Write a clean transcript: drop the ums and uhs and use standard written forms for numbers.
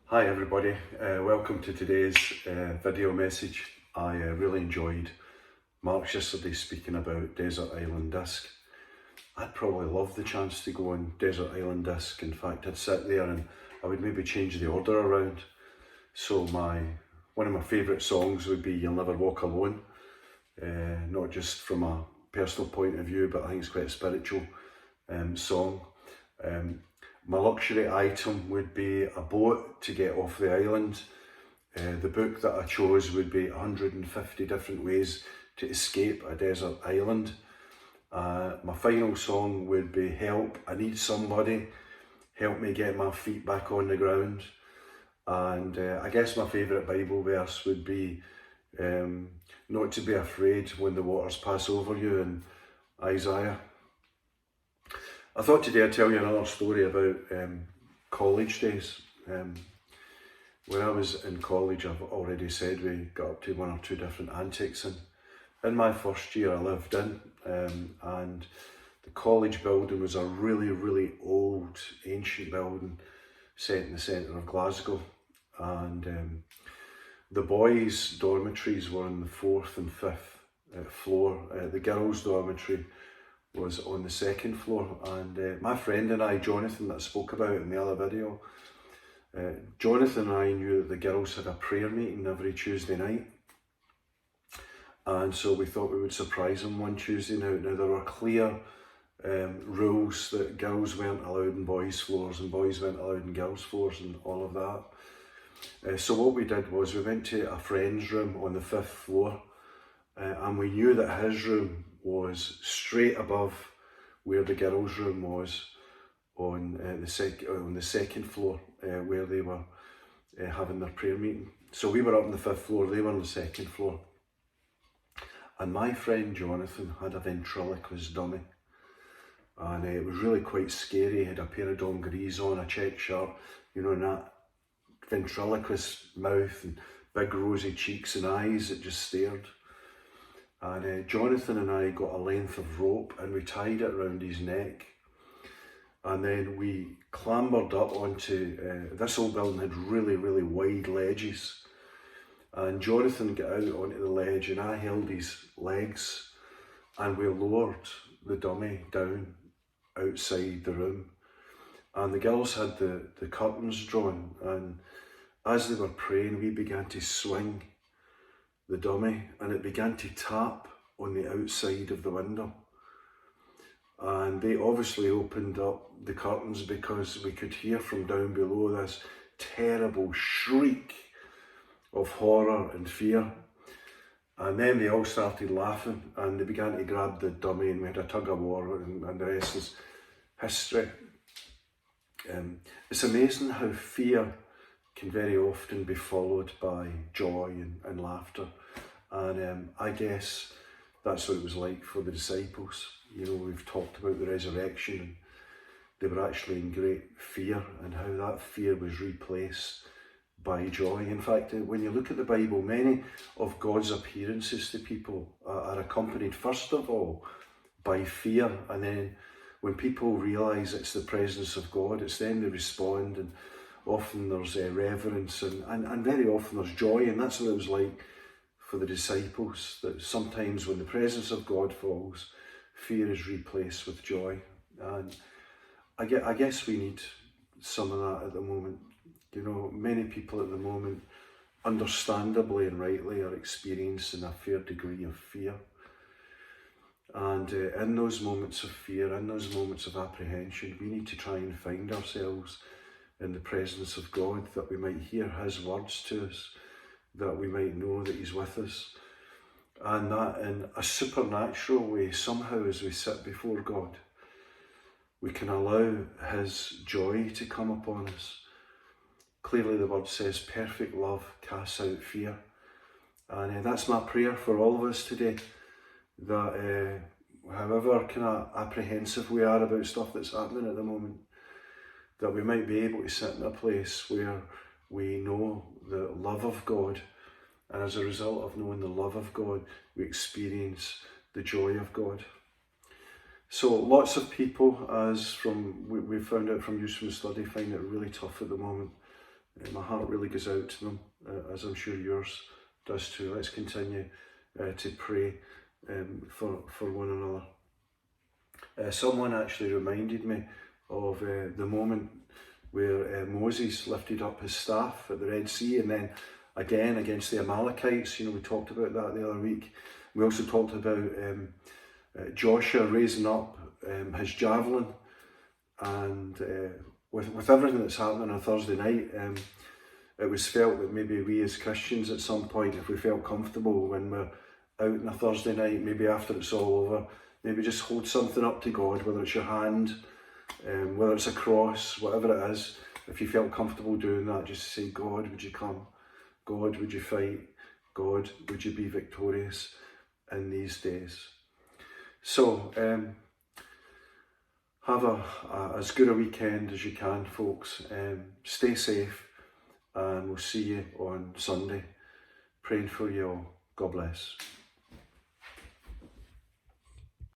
Hi everybody, welcome to today's video message. I really enjoyed Mark's yesterday speaking about Desert Island Disc. I'd probably love the chance to go on Desert Island Disc. In fact, I'd sit there and I would maybe change the order around. So one of my favourite songs would be You'll Never Walk Alone. Not just from a personal point of view, but I think it's quite a spiritual song. My luxury item would be a boat to get off the island. The book that I chose would be 150 different ways to escape a desert island. My final song would be Help, I Need Somebody, help me get my feet back on the ground. And I guess my favourite Bible verse would be not to be afraid when the waters pass over you in Isaiah. I thought today I'd tell you another story about college days. When I was in college, I've already said we got up to one or two different antics, and in my first year I lived in, and the college building was a really old, ancient building set in the centre of Glasgow, and the boys' dormitories were on the 4th and 5th floor. The girls' dormitory was on the 2nd floor, and my friend and I, Jonathan, that I spoke about in the other video, Jonathan and I knew that the girls had a prayer meeting every Tuesday night, and so we thought we would surprise them one Tuesday night. Now there were clear rules that girls weren't allowed in boys' floors and boys weren't allowed in girls' floors and all of that. So what we did was we went to a friend's room on the 5th floor, and we knew that his room was straight above where the girls' room was on the 2nd floor, where they were having their prayer meeting. So we were up on the 5th floor, they were on the 2nd floor. And my friend Jonathan had a ventriloquist dummy, and it was really quite scary. He had a pair of dungarees on, a check shirt, you know, and that ventriloquist mouth and big rosy cheeks and eyes that just stared. And Jonathan and I got a length of rope and we tied it around his neck, and then we clambered up onto, this old building had really wide ledges, and Jonathan got out onto the ledge and I held his legs and we lowered the dummy down outside the room, and the girls had the curtains drawn, and as they were praying we began to swing the dummy and it began to tap on the outside of the window, and they obviously opened up the curtains because we could hear from down below this terrible shriek of horror and fear. And then they all started laughing and they began to grab the dummy and we had a tug of war, and the rest is history. It's amazing how fear can very often be followed by joy and laughter, and I guess that's what it was like for the disciples. You know, we've talked about the resurrection, and they were actually in great fear, and how that fear was replaced by joy. In fact, when you look at the Bible, many of God's appearances to people are accompanied first of all by fear, and then when people realise it's the presence of God, it's then they respond, and often there's reverence and very often there's joy, and that's what it was like for the disciples, that sometimes when the presence of God falls, fear is replaced with joy. And I guess we need some of that at the moment. You know, many people at the moment, understandably and rightly, are experiencing a fair degree of fear. And in those moments of fear, in those moments of apprehension, we need to try and find ourselves in the presence of God, that we might hear his words to us, that we might know that he's with us, and that in a supernatural way, somehow as we sit before God, we can allow his joy to come upon us. Clearly the word says perfect love casts out fear, and that's my prayer for all of us today, that however kind of apprehensive we are about stuff that's happening at the moment, that we might be able to sit in a place where we know the love of God, and as a result of knowing the love of God, we experience the joy of God. So lots of people, as we found out from use from the study, find it really tough at the moment my heart really goes out to them, as I'm sure yours does too. Let's continue to pray for one another. Someone actually reminded me of the moment where Moses lifted up his staff at the Red Sea, and then again against the Amalekites. We talked about that the other week. We also talked about Joshua raising up his javelin, and with everything that's happening on Thursday night, it was felt that maybe we as Christians at some point, if we felt comfortable when we're out on a Thursday night, maybe after it's all over, maybe just hold something up to God, whether it's your hand, whether it's a cross, whatever it is. If you felt comfortable doing that, just say, God, would you come? God, would you fight? God, would you be victorious in these days? So, have as good a weekend as you can, folks. Stay safe, and we'll see you on Sunday. Praying for you all. God bless.